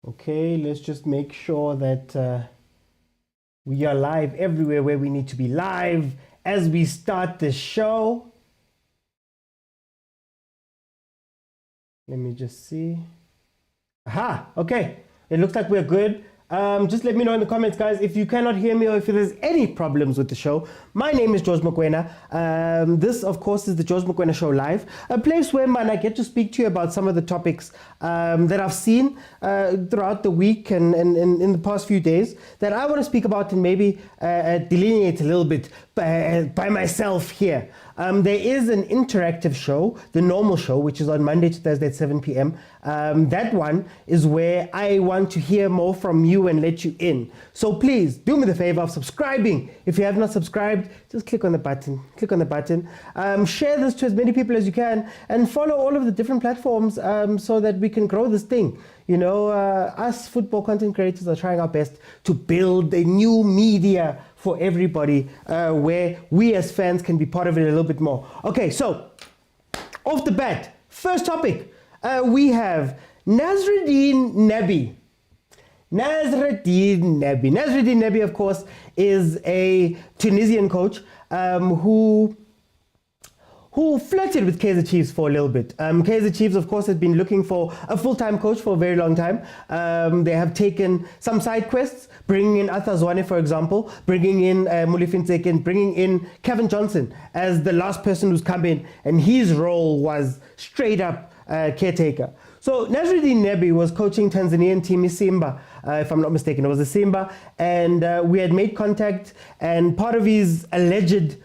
Okay, let's just make sure that we are live everywhere where we need to be live as we start the show. Let me just see. Aha, okay. It looks like we're good. Just let me know in the comments, guys, if you cannot hear me or if there's any problems with the show. My name is George Mokwena. This, of course, is the George Mokwena Show Live, a place where, man, I get to speak to you about some of the topics that I've seen throughout the week and in the past few days that I want to speak about and maybe delineate a little bit by myself here. There is an interactive show, the normal show, which is on Monday to Thursday at 7 p.m. That one is where I want to hear more from you and let you in. So please do me the favor of subscribing. If you have not subscribed, just click on the button. Share this to as many people as you can and follow all of the different platforms so that we can grow this thing. You know, us football content creators are trying our best to build a new media for everybody where we as fans can be part of it a little bit more. Okay, so off the bat, first topic, we have Nasreddine Nabi. Nasreddine Nabi, of course, is a Tunisian coach who flirted with Kaizer Chiefs for a little bit. Kaizer Chiefs, of course, has been looking for a full-time coach for a very long time. They have taken some side quests, bringing in Arthur Zwane, for example, bringing in Motaung, bringing in Kevin Johnson as the last person who's come in, and his role was straight up caretaker. So Nasreddine Nabi was coaching Tanzanian team Simba, if I'm not mistaken. It was a Simba, and we had made contact, and part of his alleged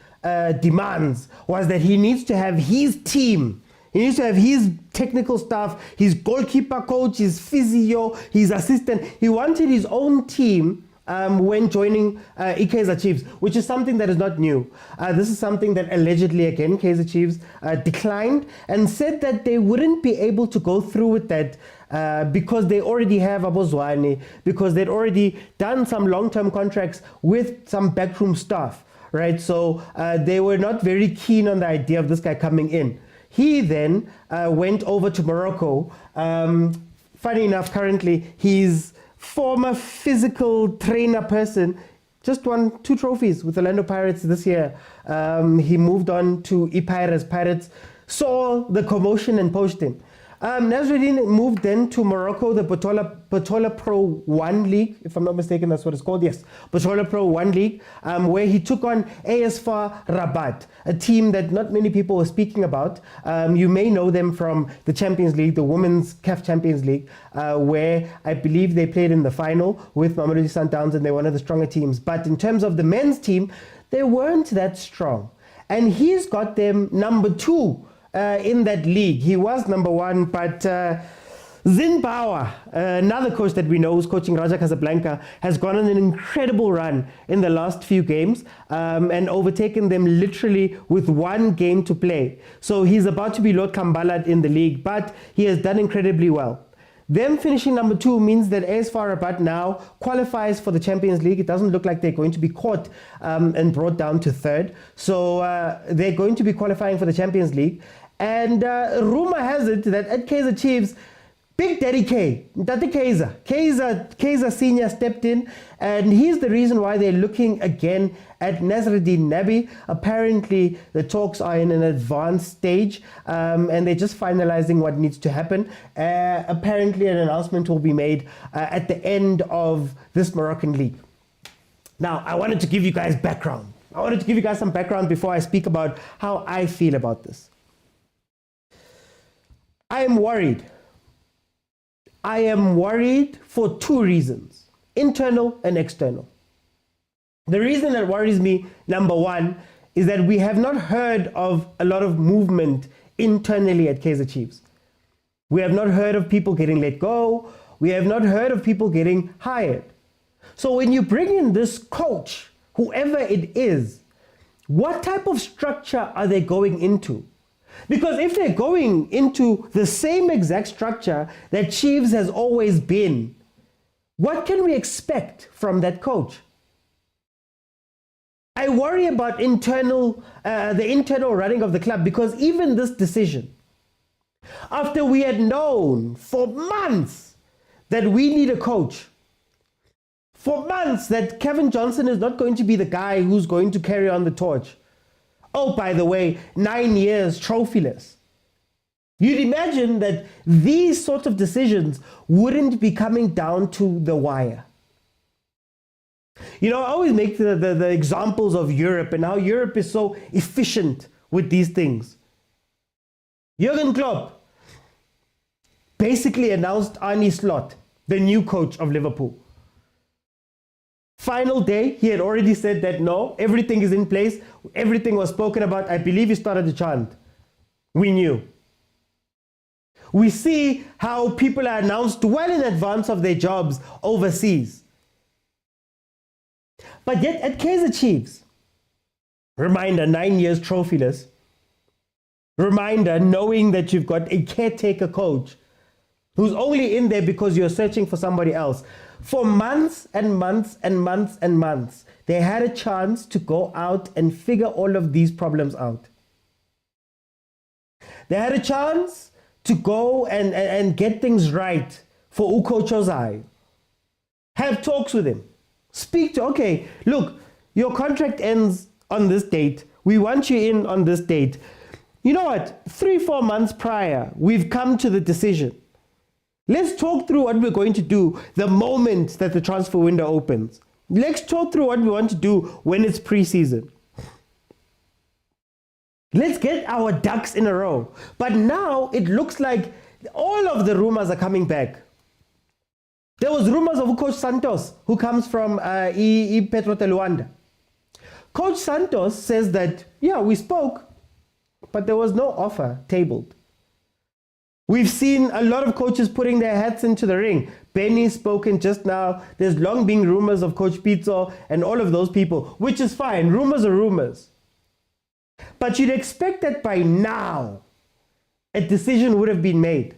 demands was that he needs to have his team. He needs to have his technical staff, his goalkeeper coach, his physio, his assistant. He wanted his own team when joining Kaizer Chiefs, which is something that is not new. This is something that allegedly, again, Kaizer Chiefs declined and said that they wouldn't be able to go through with that because they already have Zwane, because they'd already done some long-term contracts with some backroom staff, right? So they were not very keen on the idea of this guy coming in. He then went over to Morocco. Funny enough, currently, he's former physical trainer person, just won 2 trophies with Orlando Pirates this year. He moved on to Pirates, saw the commotion and poached him. Nasreddine moved then to Morocco, the Botola Pro 1 League, if I'm not mistaken, that's what it's called. Yes, Botola Pro 1 League, where he took on AS FAR Rabat, a team that not many people were speaking about. You may know them from the Champions League, the Women's CAF Champions League, where I believe they played in the final with mamelodi Sundowns, and they're one of the stronger teams. But in terms of the men's team, they weren't that strong. And he's got them number 2 in that league. He was number 1, but Zimbabwe, another coach that we know who's coaching Raja Casablanca, has gone on an incredible run in the last few games and overtaken them literally with 1 game to play. So he's about to be Lord Kambalat in the league, but he has done incredibly well. Them finishing number 2 means that AS FAR Rabat now qualifies for the Champions League. It doesn't look like they're going to be caught and brought down to 3rd. So they're going to be qualifying for the Champions League. And rumor has it that at Kaizer Chiefs, Big Daddy K, Kaizer Senior stepped in, and he's the reason why they're looking again at Nasreddine Nabi. Apparently, the talks are in an advanced stage, and they're just finalizing what needs to happen. Apparently, an announcement will be made at the end of this Moroccan league. Now, I wanted to give you guys background. I wanted to give you guys some background before I speak about how I feel about this. I am worried. I am worried for 2 reasons, internal and external. The reason that worries me, number 1, is that we have not heard of a lot of movement internally at Kaizer Chiefs. We have not heard of people getting let go. We have not heard of people getting hired. So when you bring in this coach, whoever it is, what type of structure are they going into? Because if they're going into the same exact structure that Chiefs has always been, what can we expect from that coach? I worry about the internal running of the club, because even this decision, after we had known for months that we need a coach. For months that Kevin Johnson is not going to be the guy who's going to carry on the torch. Oh, by the way, 9 years trophyless. You'd imagine that these sort of decisions wouldn't be coming down to the wire. You know, I always make the examples of Europe and how Europe is so efficient with these things. Jurgen Klopp basically announced Arne Slot, the new coach of Liverpool. Final day, he had already said that no, everything is in place, everything was spoken about. I believe he started the chant. We knew. We see how people are announced well in advance of their jobs overseas. But yet at Kaizer Chiefs, reminder, 9 years trophyless, reminder, knowing that you've got a caretaker coach who's only in there because you're searching for somebody else. For months and months and months and months, they had a chance to go out and figure all of these problems out. They had a chance to go and get things right for Uko Chozai. Have talks with him. Speak to, okay, look, your contract ends on this date. We want you in on this date. You know what? 3-4 months prior, we've come to the decision. Let's talk through what we're going to do the moment that the transfer window opens. Let's talk through what we want to do when it's preseason. Let's get our ducks in a row. But now it looks like all of the rumors are coming back. There was rumors of Coach Santos, who comes from Petro Luanda. Coach Santos says that, yeah, we spoke, but there was no offer tabled. We've seen a lot of coaches putting their hats into the ring. Benny's spoken just now. There's long been rumors of Coach Pitso and all of those people, which is fine. Rumors are rumors. But you'd expect that by now, a decision would have been made.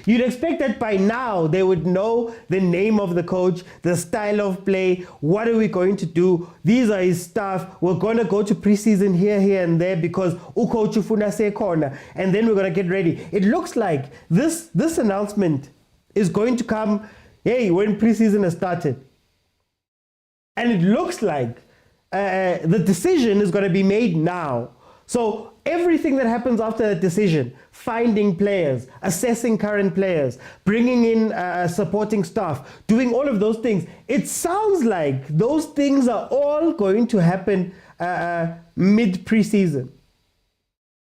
You'd expect that by now they would know the name of the coach, the style of play, what are we going to do, these are his staff, we're going to go to preseason here and there because ucoach ufuna sekhona, and then we're going to get ready. It looks like this announcement is going to come, hey, when preseason has started. And it looks like the decision is going to be made now. So everything that happens after that decision, finding players, assessing current players, bringing in supporting staff, doing all of those things, it sounds like those things are all going to happen mid-preseason.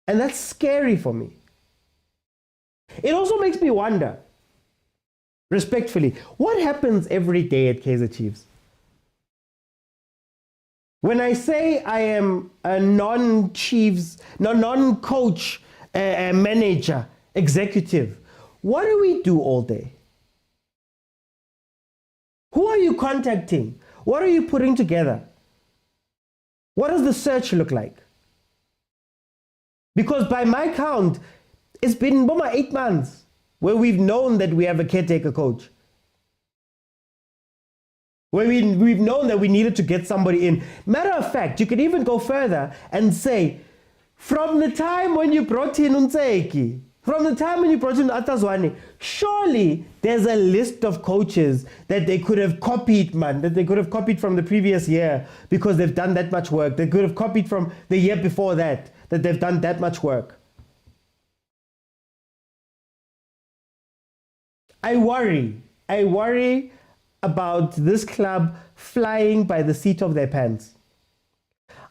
And that's scary for me. It also makes me wonder, respectfully, what happens every day at Kaizer Chiefs? When I say I am a non-Chiefs, non-coach, manager, executive, what do we do all day? Who are you contacting? What are you putting together? What does the search look like? Because by my count, it's been about 8 months where we've known that we have a caretaker coach. Where we've known that we needed to get somebody in. Matter of fact, you could even go further and say, from the time when you brought in Untseki, from the time when you brought in Atazwane, surely there's a list of coaches that they could have copied, man, that they could have copied from the previous year because they've done that much work. They could have copied from the year before that they've done that much work. I worry about this club flying by the seat of their pants.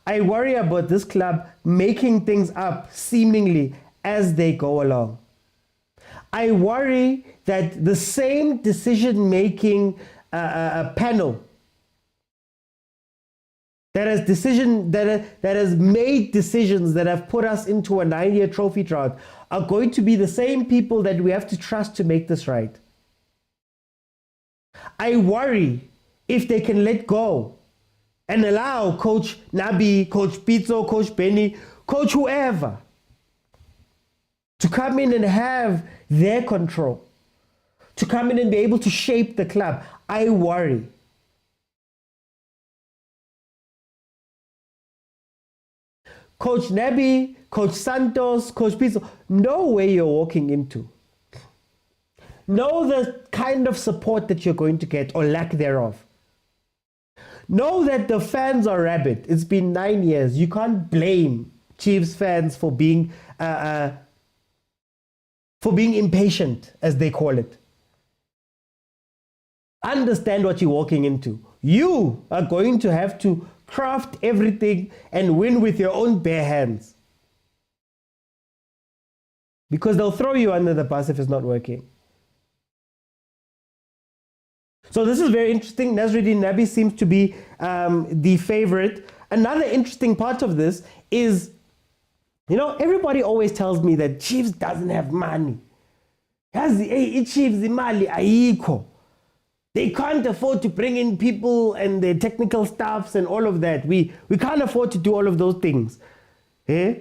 I worry about this club making things up seemingly as they go along. I worry that the same decision-making panel that has made decisions that have put us into a 9-year trophy drought are going to be the same people that we have to trust to make this right. I worry if they can let go and allow Coach Nabi, Coach Pitso, Coach Benny, Coach whoever to come in and have their control, to come in and be able to shape the club. I worry. Coach Nabi, Coach Santos, Coach Pitso, know where you're walking into. Know the kind of support that you're going to get or lack thereof. Know that the fans are rabid. It's been 9 years. You can't blame Chiefs fans for being impatient, as they call it. Understand what you're walking into. You are going to have to craft everything and win with your own bare hands. Because they'll throw you under the bus if it's not working. So this is very interesting. Nasruddin Nabi seems to be the favorite. Another interesting part of this is, you know, everybody always tells me that Chiefs doesn't have money. Chiefs imali ayikho. They can't afford to bring in people and their technical staffs and all of that. We can't afford to do all of those things. Eh?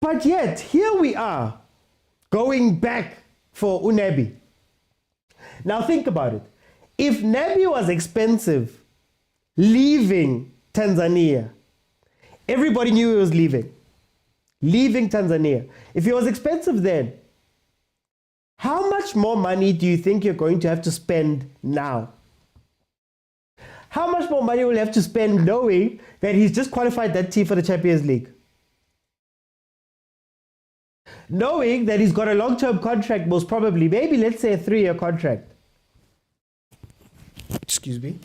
But yet, here we are, going back for Unabi. Now think about it. If Nabi was expensive, leaving Tanzania, everybody knew he was leaving. Leaving Tanzania. If he was expensive then, how much more money do you think you're going to have to spend now? How much more money will you have to spend knowing that he's just qualified that team for the Champions League? Knowing that he's got a long-term contract, most probably, maybe let's say a 3-year contract. Excuse me.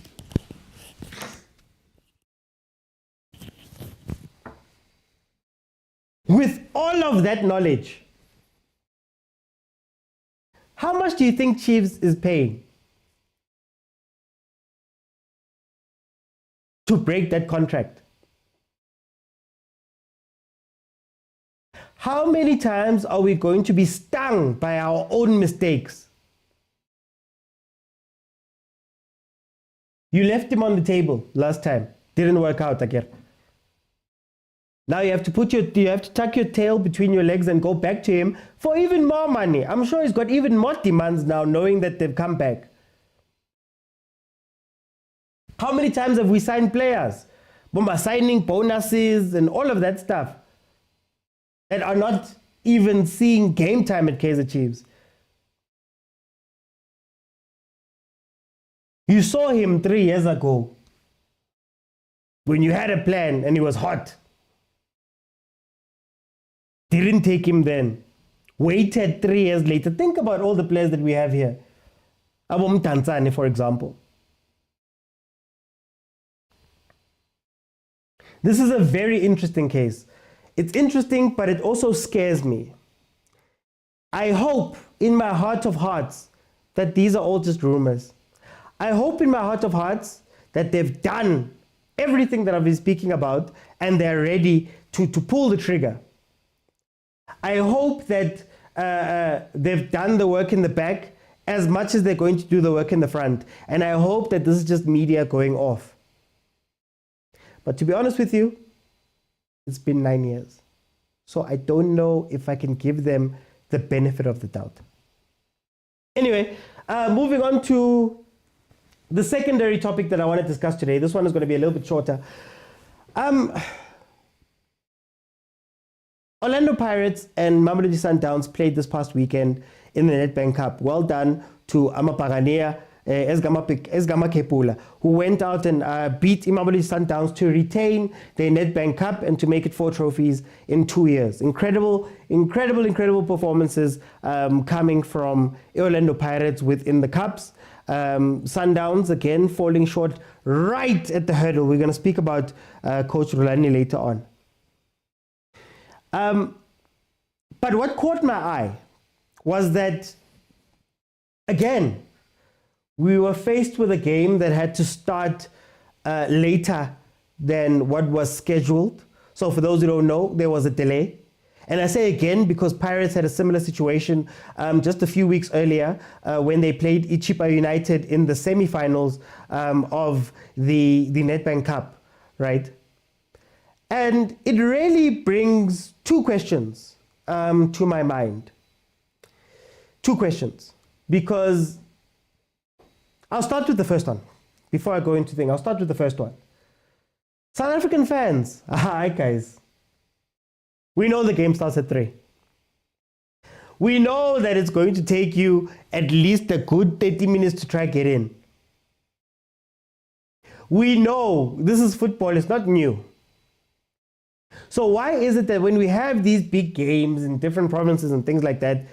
With all of that knowledge, how much do you think Chiefs is paying to break that contract? How many times are we going to be stung by our own mistakes? You left him on the table last time. Didn't work out, Akir. Now you have to tuck your tail between your legs and go back to him for even more money. I'm sure he's got even more demands now, knowing that they've come back. How many times have we signed players? Bomba signing bonuses and all of that stuff that are not even seeing game time at Kaizer Chiefs. You saw him 3 years ago when you had a plan and he was hot. Didn't take him then. Waited 3 years later. Think about all the players that we have here. Abom Tanzania, for example. This is a very interesting case. It's interesting, but it also scares me. I hope in my heart of hearts that these are all just rumors. I hope in my heart of hearts that they've done everything that I've been speaking about and they're ready to pull the trigger. I hope that they've done the work in the back as much as they're going to do the work in the front. And I hope that this is just media going off. But to be honest with you, it's been 9 years. So I don't know if I can give them the benefit of the doubt. Anyway, moving on to the secondary topic that I want to discuss today. This one is going to be a little bit shorter. Orlando Pirates and Mamelodi Sundowns played this past weekend in the Nedbank Cup. Well done to Amapaganea Esgama Kepula, who went out and beat Mamelodi Sundowns to retain their Nedbank Cup and to make it 4 trophies in 2 years. Incredible performances coming from Orlando Pirates within the Cups. Sundowns, again, falling short right at the hurdle. We're going to speak about Coach Rhulani later on. But what caught my eye was that, again, we were faced with a game that had to start later than what was scheduled. So for those who don't know, there was a delay. And I say again because Pirates had a similar situation just a few weeks earlier when they played Ichipa United in the semi-finals of the Nedbank Cup, right? And it really brings 2 questions to my mind. 2 questions. Because I'll start with the first one. Before I go into things, I'll start with the first one. South African fans, hi guys. We know the game starts at 3. We know that it's going to take you at least a good 30 minutes to try get in. We know this is football, it's not new. So why is it that when we have these big games in different provinces and things like that,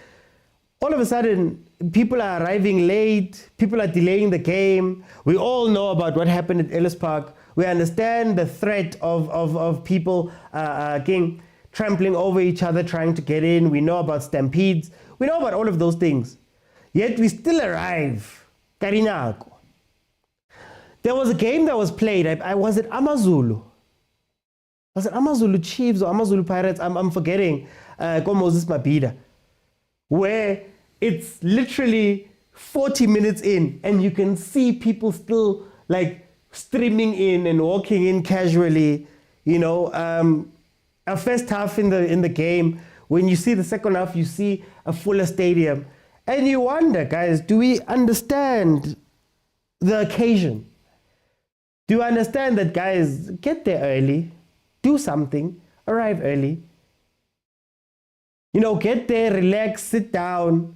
all of a sudden people are arriving late, people are delaying the game. We all know about what happened at Ellis Park. We understand the threat of people trampling over each other trying to get in. We know about stampedes. We know about all of those things. Yet we still arrive. Karinako. There was a game that was played. Was it Amazulu? Was it Amazulu Chiefs or Amazulu Pirates? I'm forgetting. Moses Mabida. Where it's literally 40 minutes in and you can see people still like streaming in and walking in casually. You know, a first half in the game, when you see the second half, you see a fuller stadium. And you wonder, guys, do we understand the occasion? Do you understand that, guys, get there early, do something, arrive early. You know, get there, relax, sit down,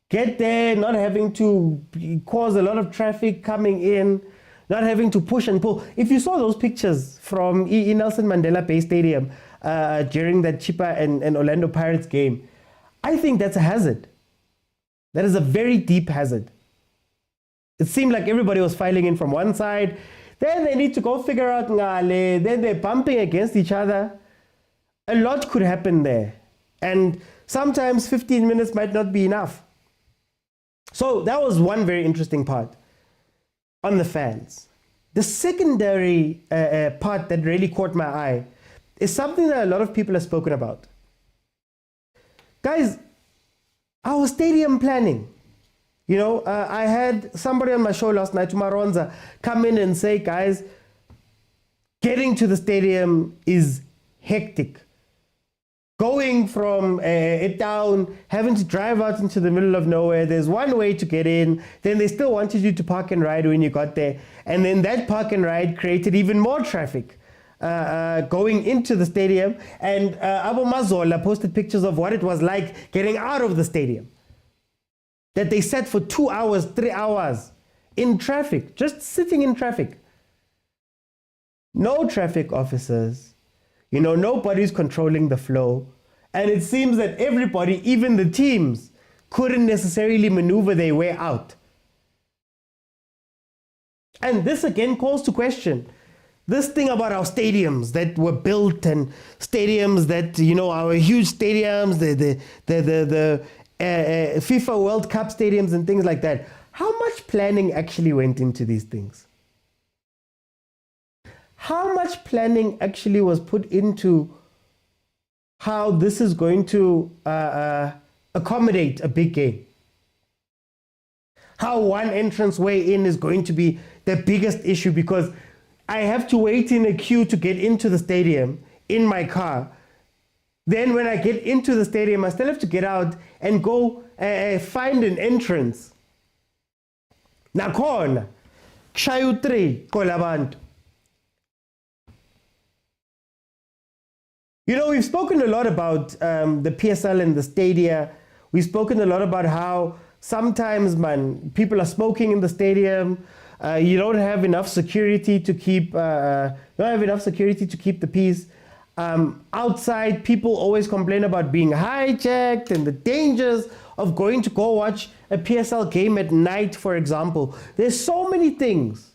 get there, not having to cause a lot of traffic coming in, not having to push and pull. If you saw those pictures from Nelson Mandela Bay Stadium during that Chippa and Orlando Pirates game, I think that's a hazard. That is a very deep hazard. It seemed like everybody was filing in from one side. Then they need to go figure out Ngale. Then they're bumping against each other. A lot could happen there. And sometimes 15 minutes might not be enough. So that was one very interesting part on the fans. The secondary part that really caught my eye is something that a lot of people have spoken about. Guys, our stadium planning. You know, I had somebody on my show last night, Tumaronza, come in and say, guys, getting to the stadium is hectic. Going from a town, having to drive out into the middle of nowhere, there's one way to get in, then they still wanted you to park and ride when you got there. And then that park and ride created even more traffic going into the stadium. And Abu Mazola posted pictures of what it was like getting out of the stadium. That they sat for 2 hours, 3 hours in traffic, just sitting in traffic. No traffic officers, you know, nobody's controlling the flow. And it seems that everybody, even the teams, couldn't necessarily maneuver their way out. And this again calls to question this thing about our stadiums that were built and stadiums that, you know, our huge stadiums, the FIFA World Cup stadiums and things like that. How much planning actually went into these things? How much planning actually was put into how this is going to accommodate a big game? How one entrance way in is going to be the biggest issue because I have to wait in a queue to get into the stadium in my car. Then when I get into the stadium, I still have to get out and go find an entrance. Nakhona, kushayu 3 kolabantu. You know, we've spoken a lot about the PSL and the stadia. We've spoken a lot about how sometimes, man, people are smoking in the stadium. You don't have enough security to keep. The peace. Outside, people always complain about being hijacked and the dangers of going to go watch a PSL game at night, for example. There's so many things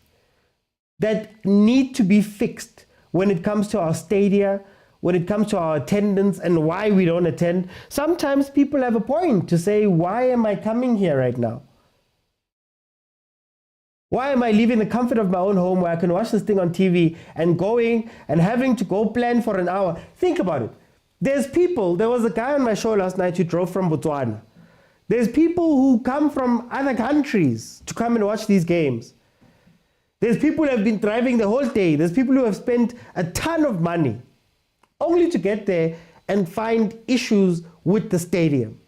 that need to be fixed when it comes to our stadia, when it comes to our attendance and why we don't attend. Sometimes people have a point to say, why am I coming here right now? Why am I leaving the comfort of my own home where I can watch this thing on TV and going and having to go plan for an hour? Think about it. There's people, there was a guy on my show last night who drove from Botswana. There's people who come from other countries to come and watch these games. There's people who have been driving the whole day. There's people who have spent a ton of money only to get there and find issues with the stadium.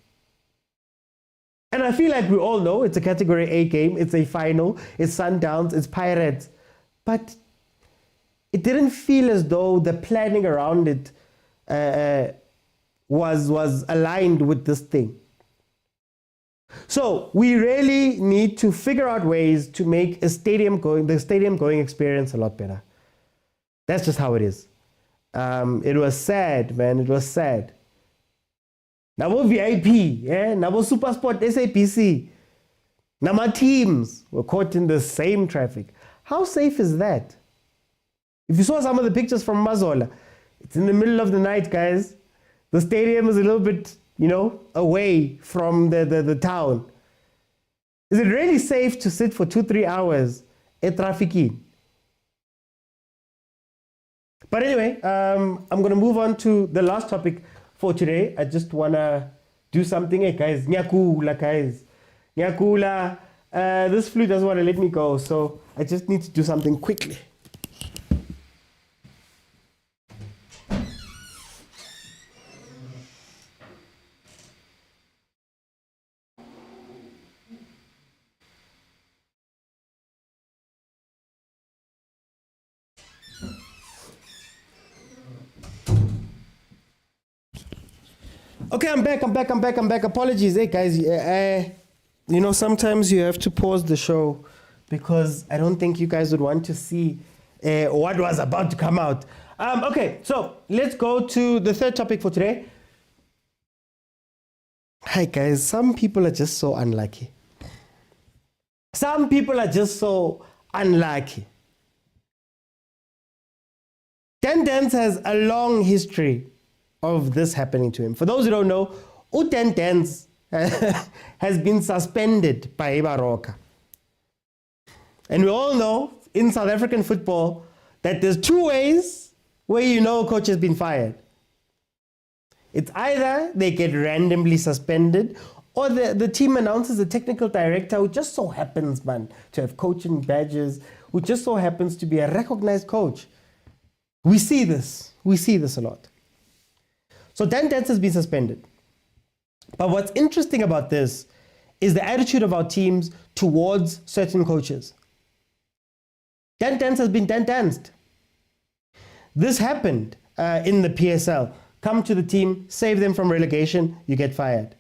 And I feel like we all know it's a Category A game, it's a final, it's Sundowns, it's Pirates. But it didn't feel as though the planning around it was aligned with this thing. So we really need to figure out ways to make the stadium going experience a lot better. That's just how it is. It was sad, man. It was sad. Nabo VIP, yeah, Nabo Supersport, SAPC. Now my teams were caught in the same traffic. How safe is that? If you saw some of the pictures from Mazola, it's in the middle of the night, guys. The stadium is a little bit, away from the town. Is it really safe to sit for 2-3 hours at traffic? But anyway, I'm going to move on to the last topic for today. I just want to do something. Hey, guys. Nyakula, guys. Nyakula. This flute doesn't want to let me go, so I just need to do something quickly. Okay, I'm back. Apologies, hey guys. Sometimes you have to pause the show because I don't think you guys would want to see what was about to come out. Okay, so let's go to the third topic for today. Hi guys, some people are just so unlucky. Tendence has a long history of this happening to him. For those who don't know, Tendence has been suspended by Baroka. And we all know in South African football that there's two ways where a coach has been fired. It's either they get randomly suspended or the team announces a technical director who just so happens, to have coaching badges, who just so happens to be a recognized coach. We see this a lot. So Tendence has been suspended. But what's interesting about this is the attitude of our teams towards certain coaches. Tendence has been tendenced. This happened in the PSL. Come to the team, save them from relegation, you get fired.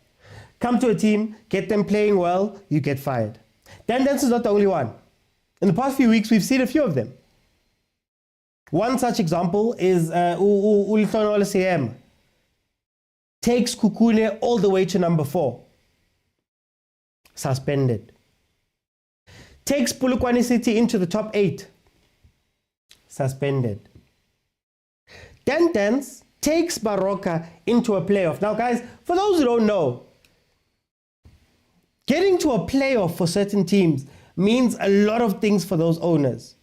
Come to a team, get them playing well, you get fired. Tendence is not the only one. In the past few weeks, we've seen a few of them. One such example is Ulitono CM. Takes Kukune all the way to number 4. Suspended. Takes Polokwane City into the top 8. Suspended. Tendence takes Baroka into a playoff. Now guys, for those who don't know, getting to a playoff for certain teams means a lot of things for those owners.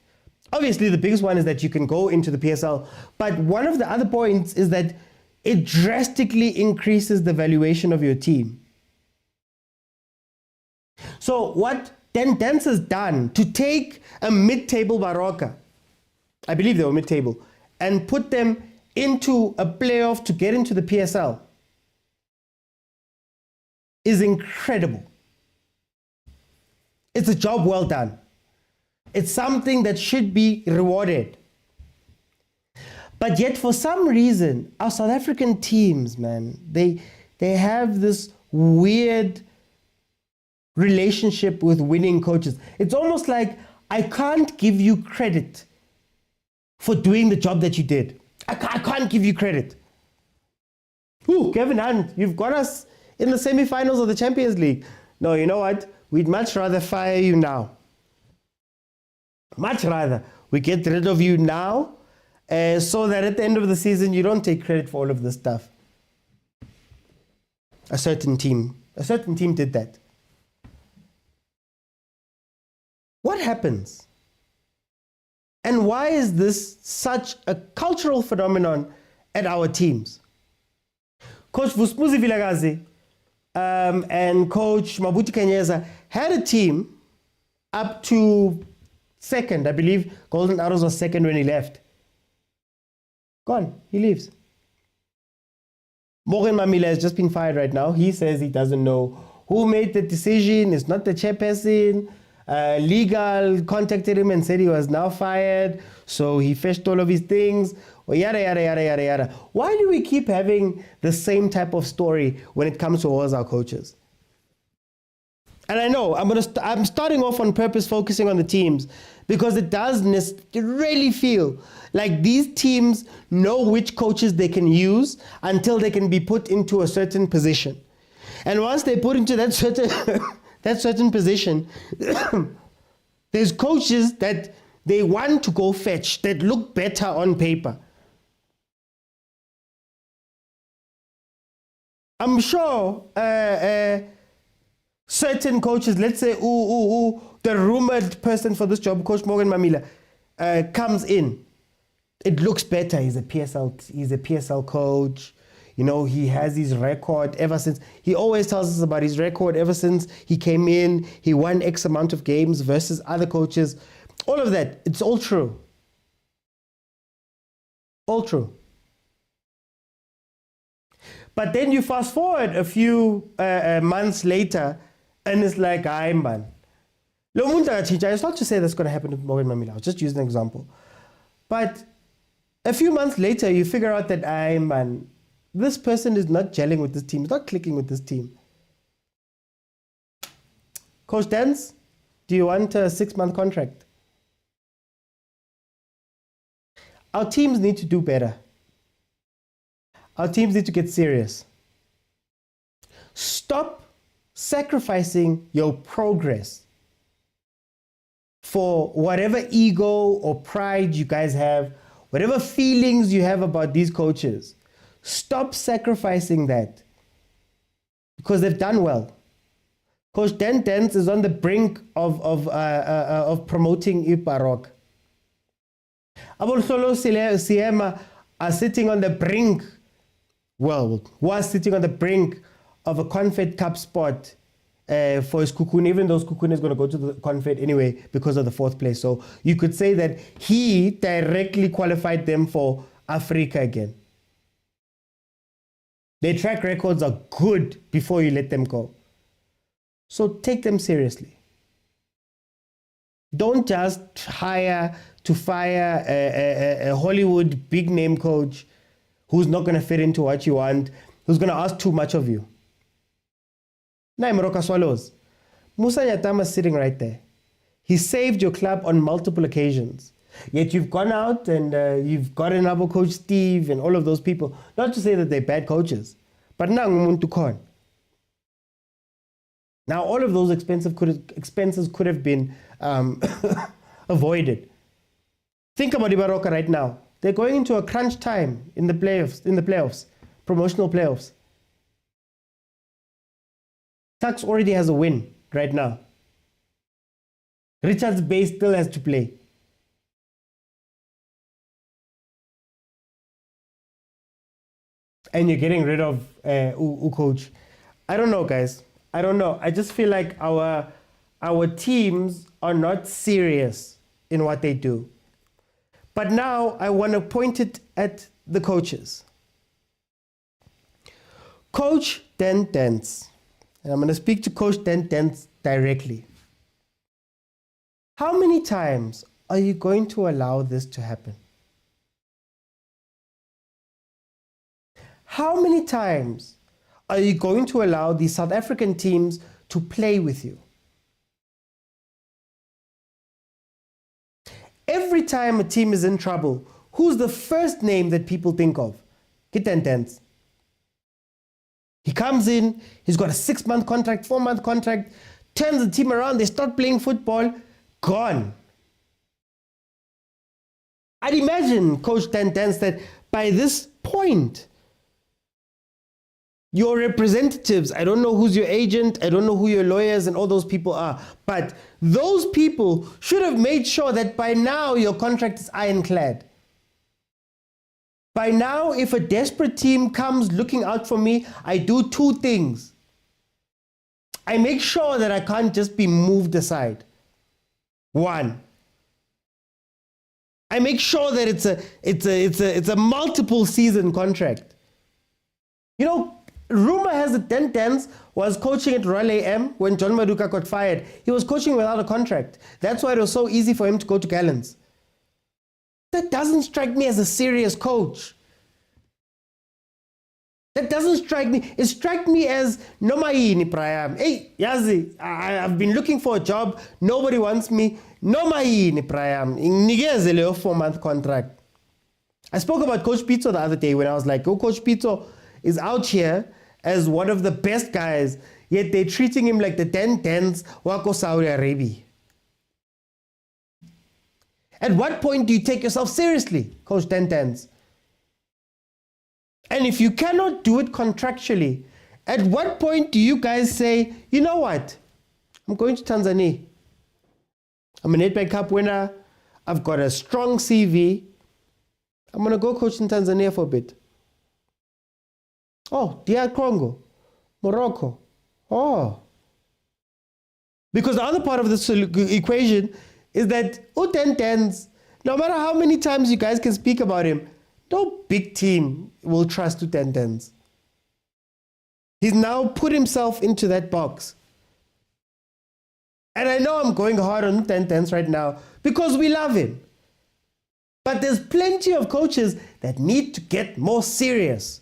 Obviously, the biggest one is that you can go into the PSL, but one of the other points is that it drastically increases the valuation of your team. So what Tendence has done to take a mid-table Baroka, I believe they were mid-table, and put them into a playoff to get into the PSL is incredible. It's a job well done. It's something that should be rewarded. But yet, for some reason, our South African teams, they have this weird relationship with winning coaches. It's almost like I can't give you credit for doing the job that you did. I can't give you credit. Ooh, Gavin Hunt, you've got us in the semi-finals of the Champions League. No, you know what? We'd much rather fire you now. Much rather. We get rid of you now so that at the end of the season, you don't take credit for all of this stuff. A certain team did that. What happens? And why is this such a cultural phenomenon at our teams? Coach Vusmuzi Vilakazi and Coach Mabuti Kenyeza had a team up to second. I believe Golden Arrows was second when he left. Gone. He leaves. Morgan Mamila has just been fired right now. He says he doesn't know who made the decision. It's not the chairperson. Legal contacted him and said he was now fired. So he fetched all of his things. Yada, yada, yada, yada, yada. Why do we keep having the same type of story when it comes towards our coaches? And I know I'm starting off on purpose focusing on the teams because it does really feel like these teams know which coaches they can use until they can be put into a certain position. And once they put into that certain position, there's coaches that they want to go fetch that look better on paper. I'm sure certain coaches, let's say, the rumored person for this job, Coach Morgan Mamila, comes in. It looks better. He's a PSL coach. You know, he has his record ever since. He always tells us about his record ever since he came in. He won X amount of games versus other coaches. All of that, it's all true. All true. But then you fast forward a few months later, and it's like, "Ay man, it's not to say that's going to happen with Morgan Mamila. I'll just use an example. But a few months later, you figure out that, "Ay man, this person is not gelling with this team. It's not clicking with this team." Coach Dance, do you want a 6-month contract? Our teams need to do better. Our teams need to get serious. Stop sacrificing your progress for whatever ego or pride you guys have, whatever feelings you have about these coaches. Stop sacrificing that because they've done well. Coach Dance is on the brink of promoting Iparok. Abulsolo Siema are sitting on the brink. Was sitting on the brink of a Confed Cup spot for his Kukun, even though his Kukun is going to go to the Confed anyway because of the 4th place. So you could say that he directly qualified them for Africa again. Their track records are good before you let them go. So take them seriously. Don't just hire to fire a Hollywood big name coach who's not going to fit into what you want, who's going to ask too much of you. Now, Moroka Swallows. Musa Nyatama is sitting right there. He saved your club on multiple occasions. Yet you've gone out and you've got another coach, Steve, and all of those people. Not to say that they're bad coaches, but now Muntu Kon. Now, all of those expenses could have been avoided. Think about Ibaroka right now. They're going into a crunch time in the playoffs, promotional playoffs. Tuks already has a win right now. Richards Bay still has to play. And you're getting rid of coach. I don't know, guys. I don't know. I just feel like our teams are not serious in what they do. But now I want to point it at the coaches. Coach Dance, and I'm going to speak to Coach Dance directly. How many times are you going to allow this to happen? How many times are you going to allow the South African teams to play with you? Every time a team is in trouble, who's the first name that people think of? Dance. He comes in, he's got a 6-month contract, 4-month contract, turns the team around, they start playing football, gone. I'd imagine, Coach Dance, that by this point, your representatives, I don't know who's your agent, I don't know who your lawyers and all those people are, but those people should have made sure that by now your contract is ironclad. By now, if a desperate team comes looking out for me, I do 2 things. I make sure that I can't just be moved aside. 1, I make sure that it's a multiple season contract. You know, rumor has it Dance was coaching at Royal AM when John Maduka got fired. He was coaching without a contract. That's why it was so easy for him to go to Gallants. That doesn't strike me as a serious coach. That doesn't strike me. It struck me as nomayini prayam. Hey, yazi, I've been looking for a job. Nobody wants me. Nomayini prayam. Nigeze leo 4-month contract. I spoke about Coach Pitso the other day when I was like, oh, Coach Pitso is out here as one of the best guys, yet they're treating him like the 10-10s wako Saudi Arabia. At what point do you take yourself seriously, Coach 10-10s? And if you cannot do it contractually, at what point do you guys say, you know what? I'm going to Tanzania. I'm a Nedbank Cup winner. I've got a strong CV. I'm going to go coach in Tanzania for a bit. Oh, DR Congo, Morocco. Oh. Because the other part of this equation is that U1010s, no matter how many times you guys can speak about him, no big team will trust U1010s. He's now put himself into that box. And I know I'm going hard on U1010s right now because we love him. But there's plenty of coaches that need to get more serious.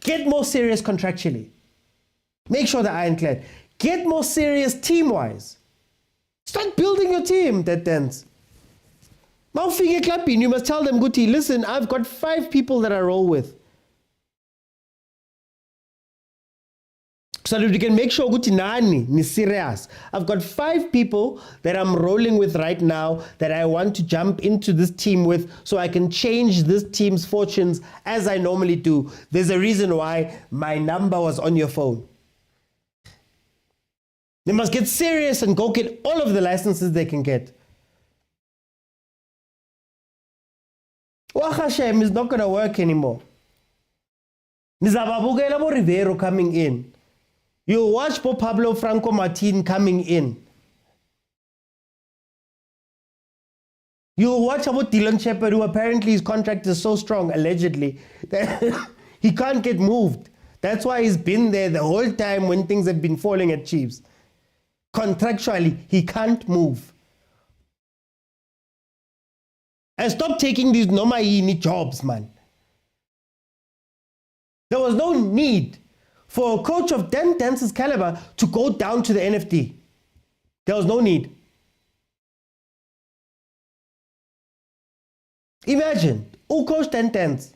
Get more serious contractually. Make sure they're ironclad. Get more serious team-wise. Start building your team, that you must tell them, Guti, listen, I've got 5 people that I roll with. So that we can make sure Guti nani ni serious. I've got 5 people that I'm rolling with right now that I want to jump into this team with so I can change this team's fortunes as I normally do. There's a reason why my number was on your phone. They must get serious and go get all of the licenses they can get. Hashem is not going to work anymore. Nizababugela Bo Rivero coming in. You watch Bo Pablo Franco Martin coming in. You watch about Dylan Shepard, who apparently his contract is so strong, allegedly, that he can't get moved. That's why he's been there the whole time when things have been falling at Chiefs. Contractually, he can't move. And stop taking these nomayini jobs, man. There was no need for a coach of 10-10's caliber to go down to the NFD. There was no need. Imagine, who coached 10-10s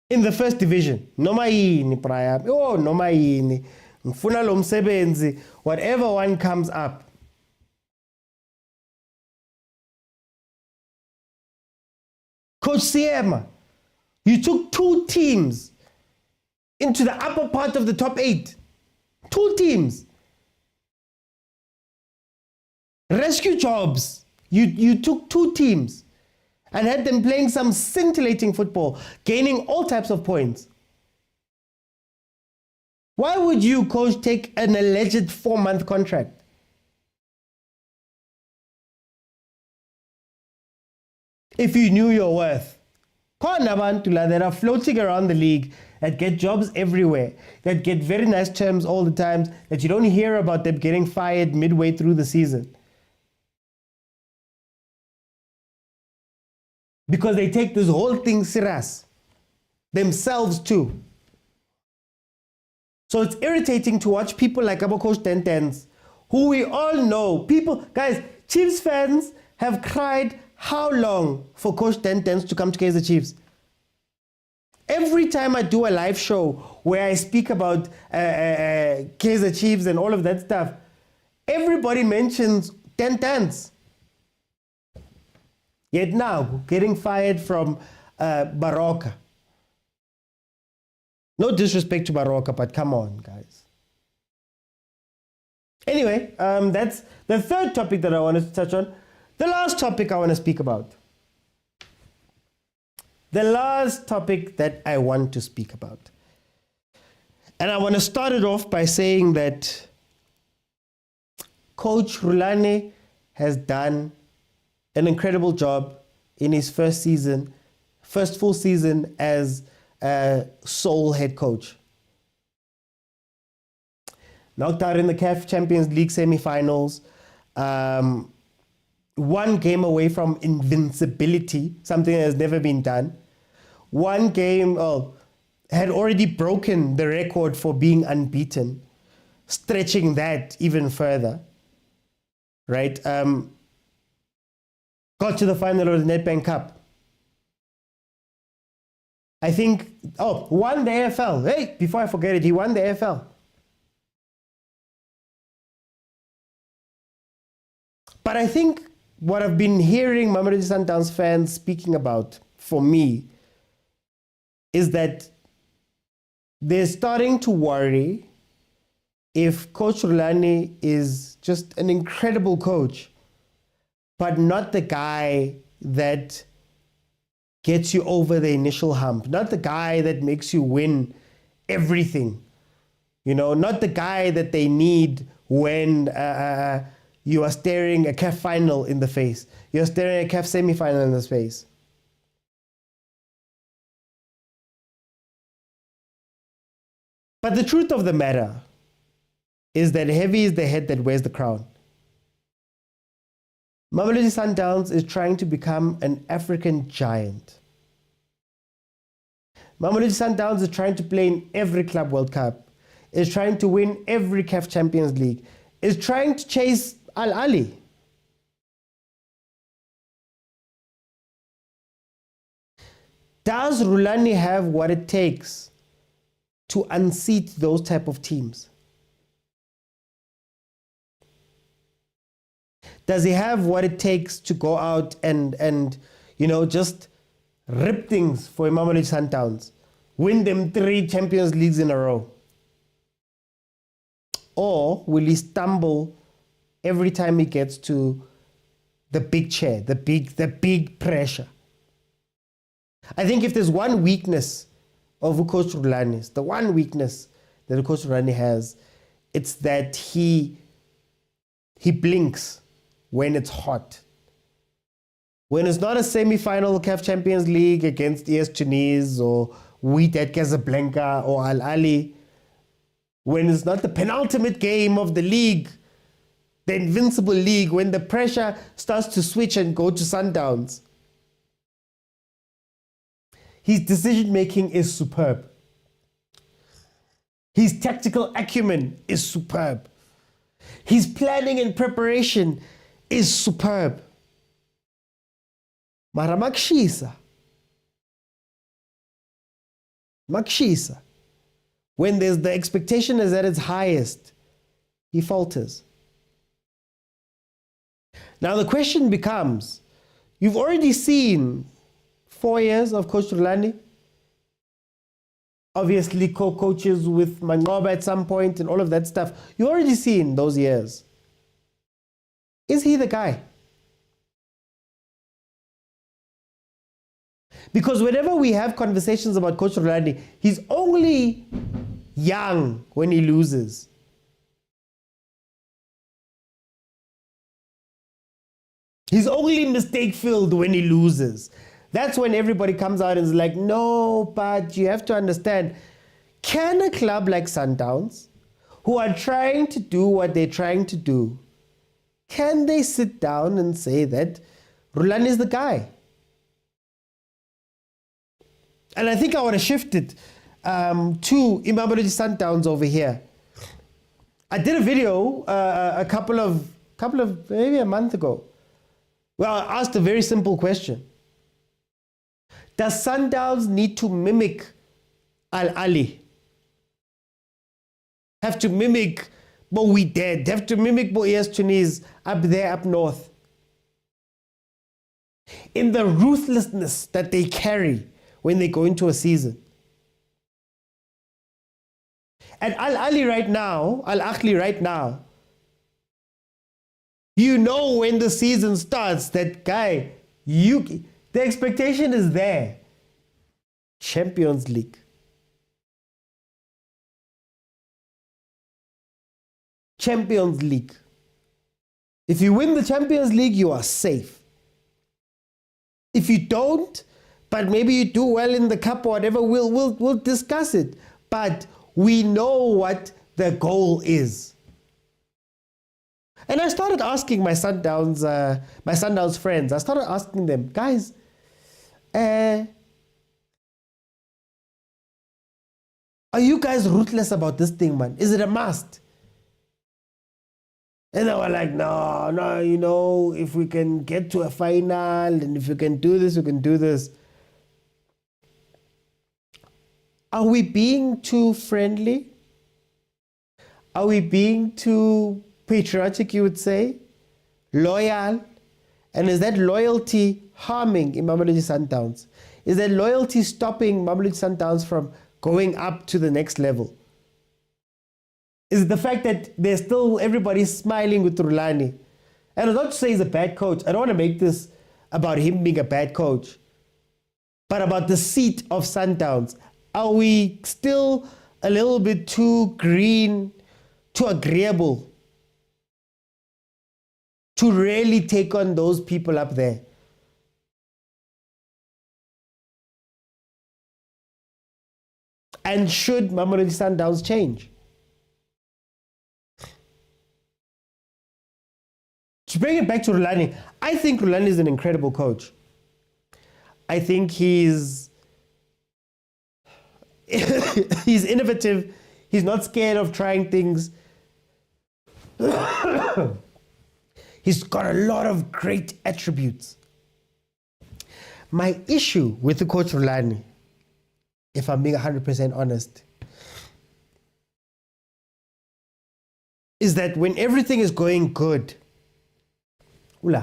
in the first division? Nomayini, Praya. Oh, nomayini. Mfuna lo msebenzi. Whatever one comes up. Coach Siema, you took 2 teams into the upper part of the top 8. 2 teams. Rescue jobs. You took 2 teams and had them playing some scintillating football, gaining all types of points. Why would you, coach, take an alleged 4-month contract? If you knew your worth. That are floating around the league, that get jobs everywhere, that get very nice terms all the time, that you don't hear about them getting fired midway through the season. Because they take this whole thing serious. Themselves too. So it's irritating to watch people like our coach 10-10s, who we all know. People, guys, Chiefs fans have cried how long for Coach 10-10s to come to Kaizer Chiefs? Every time I do a live show where I speak about Kaizer Chiefs and all of that stuff, everybody mentions 10-10s. Yet now, getting fired from Baroka. No disrespect to Baroka, but come on, guys. Anyway, that's the third topic that I wanted to touch on. The last topic I want to speak about. The last topic that I want to speak about. And I want to start it off by saying that Coach Rhulani has done an incredible job in his first full season as a sole head coach. Knocked out in the CAF Champions League semi-finals. one game away from invincibility, something that has never been done. One game had already broken the record for being unbeaten, stretching that even further, right? Got to the final of the Nedbank Cup. I think, won the AFL. Hey, before I forget it, he won the AFL. But I think what I've been hearing Mamelodi Sundowns fans speaking about, for me, is that they're starting to worry if Coach Rhulani is just an incredible coach, but not the guy that gets you over the initial hump, not the guy that makes you win everything, not the guy that they need when you are staring a CAF final in the face, you're staring a CAF semi-final in the face. But the truth of the matter is that heavy is the head that wears the crown. Mamelodi Sundowns is trying to become an African giant. Mamelodi Sundowns is trying to play in every Club World Cup, is trying to win every CAF Champions League, is trying to chase Ahly. Does Rhulani have what it takes to unseat those type of teams? Does he have what it takes to go out and just rip things for Mamelodi Sundowns, win them 3 Champions Leagues in a row? Or will he stumble every time he gets to the big chair, the big pressure? I think if there's one weakness of Coach Rhulani, the one weakness that Coach Rhulani has, it's that he blinks when it's hot. When it's not a semi-final CAF Champions League against ES Tunis or Wydad Casablanca or Ahly, when it's not the penultimate game of the league, the invincible league, when the pressure starts to switch and go to Sundowns, his decision-making is superb. His tactical acumen is superb. His planning and preparation is superb. Mara makshisa. When the expectation is at its highest, he falters. Now the question becomes, you've already seen 4 years of Coach Rhulani. Obviously co-coaches with Mangoba at some point and all of that stuff. You've already seen those years. Is he the guy? Because whenever we have conversations about Coach Rhulani, he's only young when he loses. He's only mistake-filled when he loses. That's when everybody comes out and is like, no, but you have to understand, can a club like Sundowns, who are trying to do what they're trying to do, can they sit down and say that Rhulani is the guy? And I think I want to shift it to Mamelodi Sundowns over here. I did a video a couple of maybe a month ago. Well, I asked a very simple question. Does Sundowns need to mimic Ahly? Have to mimic Wydad? Have to mimic ES Tunis up there, up north? In the ruthlessness that they carry when they go into a season. And Ahly right now, when the season starts, that guy, the expectation is there. Champions League. Champions League. If you win the Champions League, you are safe. If you don't, but maybe you do well in the cup or whatever, we'll discuss it. But we know what the goal is. And I started asking my Sundowns friends, I started asking them, guys, are you guys ruthless about this thing, man? Is it a must? And they were like, no, if we can get to a final and if we can do this, we can do this. Are we being too friendly? Are we being too patriotic, you would say? Loyal? And is that loyalty harming in Mamelodi Sundowns? Is that loyalty stopping Mamelodi Sundowns from going up to the next level? Is it the fact that there's still everybody's smiling with Rhulani? And I'm not to say he's a bad coach. I don't want to make this about him being a bad coach, but about the seat of Sundowns. Are we still a little bit too green, too agreeable to really take on those people up there? And should Mamelodi Sundowns change? To bring it back to Rhulani, I think Rhulani is an incredible coach. I think he's innovative. He's not scared of trying things. He's got a lot of great attributes. My issue with the coach Rhulani, if I'm being 100% honest, is that when everything is going good, when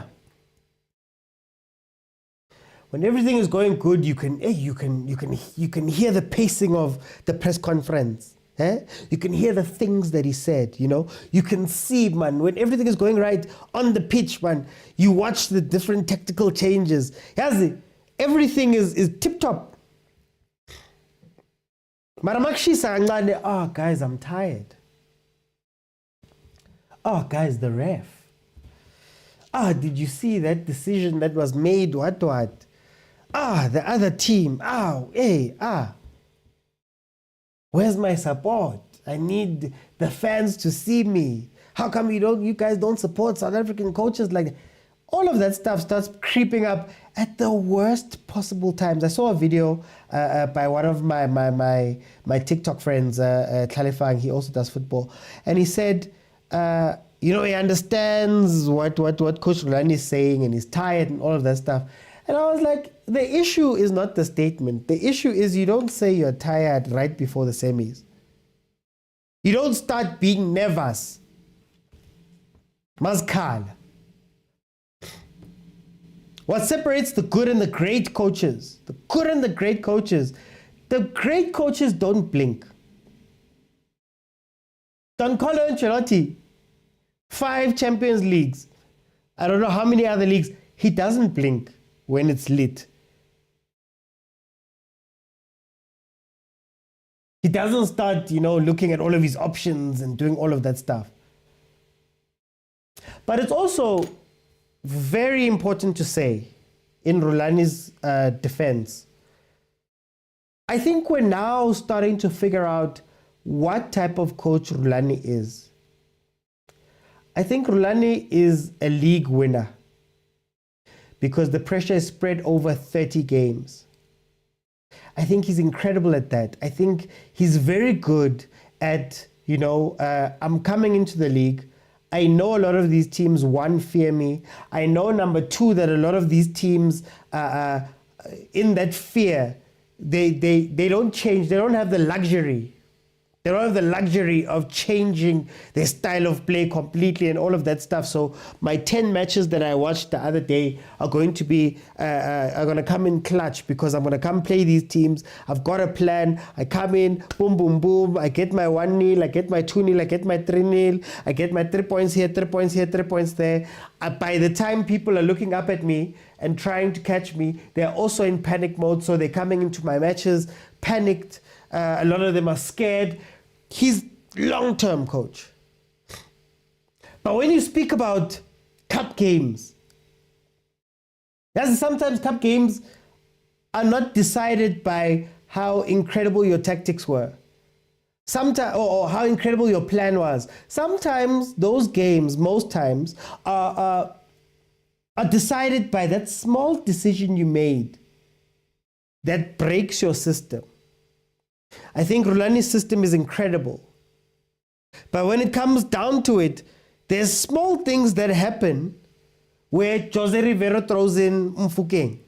everything is going good, you can hear the pacing of the press conference. You can hear the things that he said, You can see, man, when everything is going right on the pitch, man, you watch the different tactical changes. Everything is tip-top. Oh, guys, I'm tired. Oh, guys, the ref. Did you see that decision that was made? What? The other team. Where's my support? I need the fans to see me. How come you guys don't support South African coaches like that? All of that stuff starts creeping up at the worst possible times. I saw a video by one of my TikTok friends, clarifying he also does football, and he said, he understands what Coach Rhulani is saying, and he's tired and all of that stuff. And I was like, the issue is not the statement. The issue is you don't say you're tired right before the semis. You don't start being nervous. Mazkal. What separates the good and the great coaches? The great coaches don't blink. Don Carlo Ancelotti, 5 Champions Leagues. I don't know how many other leagues. He doesn't blink when it's lit. He doesn't start, looking at all of his options and doing all of that stuff. But it's also very important to say, in Rhulani's defense, I think we're now starting to figure out what type of coach Rhulani is. I think Rhulani is a league winner because the pressure is spread over 30 games. I think he's incredible at that. I think he's very good at, I'm coming into the league. I know a lot of these teams, one, fear me. I know, number two, that a lot of these teams, in that fear, they don't change. They don't have the luxury. They don't have the luxury of changing their style of play completely and all of that stuff. So my 10 matches that I watched the other day are going to be, are going to come in clutch because I'm going to come play these teams. I've got a plan. I come in, boom, boom, boom. I get my 1-0, I get my 2-0, I get my 3-0. I get my 3 points here, 3 points here, 3 points there. By the time people are looking up at me and trying to catch me, they're also in panic mode. So they're coming into my matches panicked. A lot of them are scared. He's long-term coach. But when you speak about cup games, sometimes cup games are not decided by how incredible your tactics were. Sometimes, or how incredible your plan was. Sometimes those games, most times, are decided by that small decision you made that breaks your system. I think Rhulani's system is incredible. But when it comes down to it, there's small things that happen where Jose Rivero throws in Mfukeng.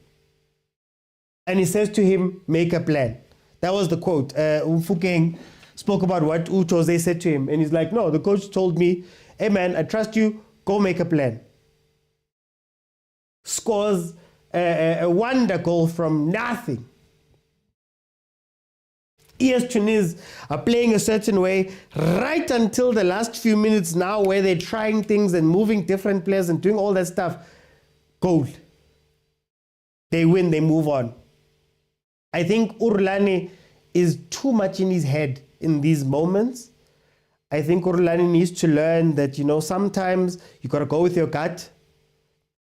And he says to him, make a plan. That was the quote. Mfukeng spoke about what Jose said to him. And he's like, no, the coach told me, hey man, I trust you, go make a plan. Scores a wonder goal from nothing. ES Tunis are playing a certain way right until the last few minutes now where they're trying things and moving different players and doing all that stuff. Goal. They win, they move on. I think Rhulani is too much in his head in these moments. I think Rhulani needs to learn that, sometimes you got to go with your gut.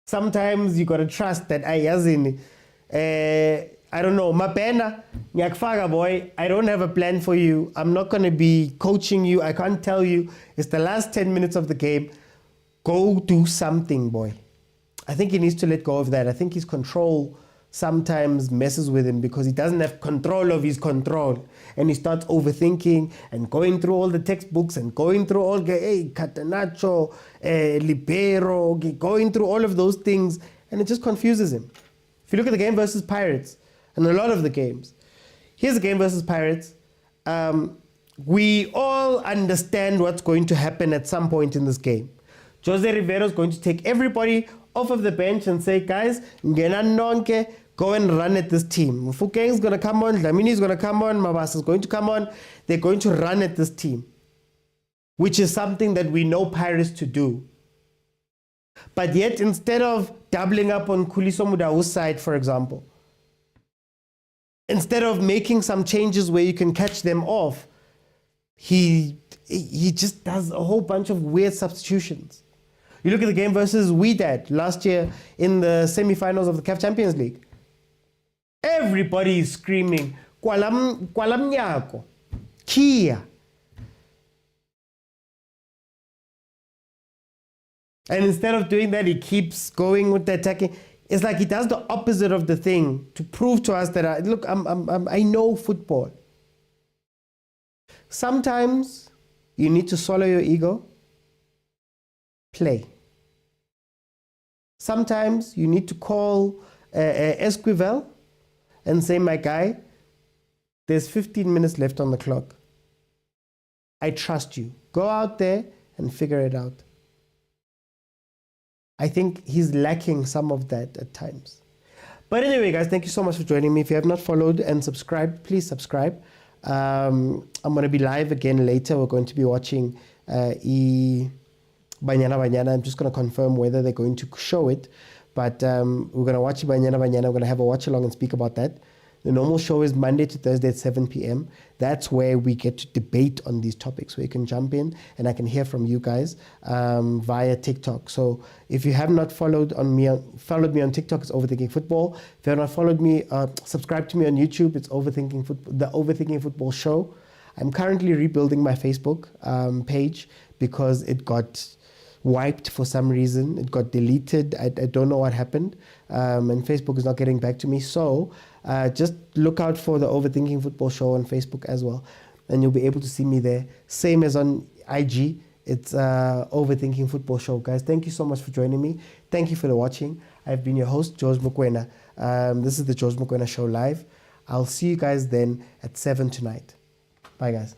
Sometimes you got to trust that I don't know, Mapena, Nyakfaga boy, I don't have a plan for you. I'm not going to be coaching you. I can't tell you. It's the last 10 minutes of the game. Go do something, boy. I think he needs to let go of that. I think his control sometimes messes with him because he doesn't have control of his control. And he starts overthinking and going through all the textbooks and going through all, Catenaccio, Libero, going through all of those things. And it just confuses him. If you look at the game versus Pirates, and a lot of the games, here's the game versus Pirates. We all understand what's going to happen at some point in this game. Jose Rivero is going to take everybody off of the bench and say, guys, ngena nonke, go and run at this team. Mfukeng is going to come on, Dlamini is going to come on, Mabasa is going to come on. They're going to run at this team, which is something that we know Pirates to do. But yet, instead of doubling up on Khuliso Mudau's side, for example, instead of making some changes where you can catch them off, he just does a whole bunch of weird substitutions. You look at the game versus Wydad last year in the semi-finals of the CAF Champions League. Everybody is screaming, Kwalam Nyako, Kia. And instead of doing that, he keeps going with the attacking. It's like he does the opposite of the thing to prove to us that, I know football. Sometimes you need to swallow your ego, play. Sometimes you need to call Esquivel and say, my guy, there's 15 minutes left on the clock. I trust you. Go out there and figure it out. I think he's lacking some of that at times. But anyway, guys, thank you so much for joining me. If you have not followed and subscribed, please subscribe. I'm going to be live again later. We're going to be watching Banyana Banyana. I'm just going to confirm whether they're going to show it. But we're going to watch Banyana Banyana. We're going to have a watch along and speak about that. The normal show is Monday to Thursday at 7 p.m. That's where we get to debate on these topics, where you can jump in and I can hear from you guys via TikTok. So if you have not followed me on TikTok, it's Overthinking Football. If you have not followed me, subscribe to me on YouTube. It's Overthinking Football, the Overthinking Football Show. I'm currently rebuilding my Facebook page because it got wiped for some reason. It got deleted. I don't know what happened. And Facebook is not getting back to me. So just look out for the Overthinking Football Show on Facebook as well. And you'll be able to see me there. Same as on IG. It's Overthinking Football Show. Guys, thank you so much for joining me. Thank you for the watching. I've been your host, George Mokwena. This is the George Mokwena Show live. I'll see you guys then at 7 tonight. Bye, guys.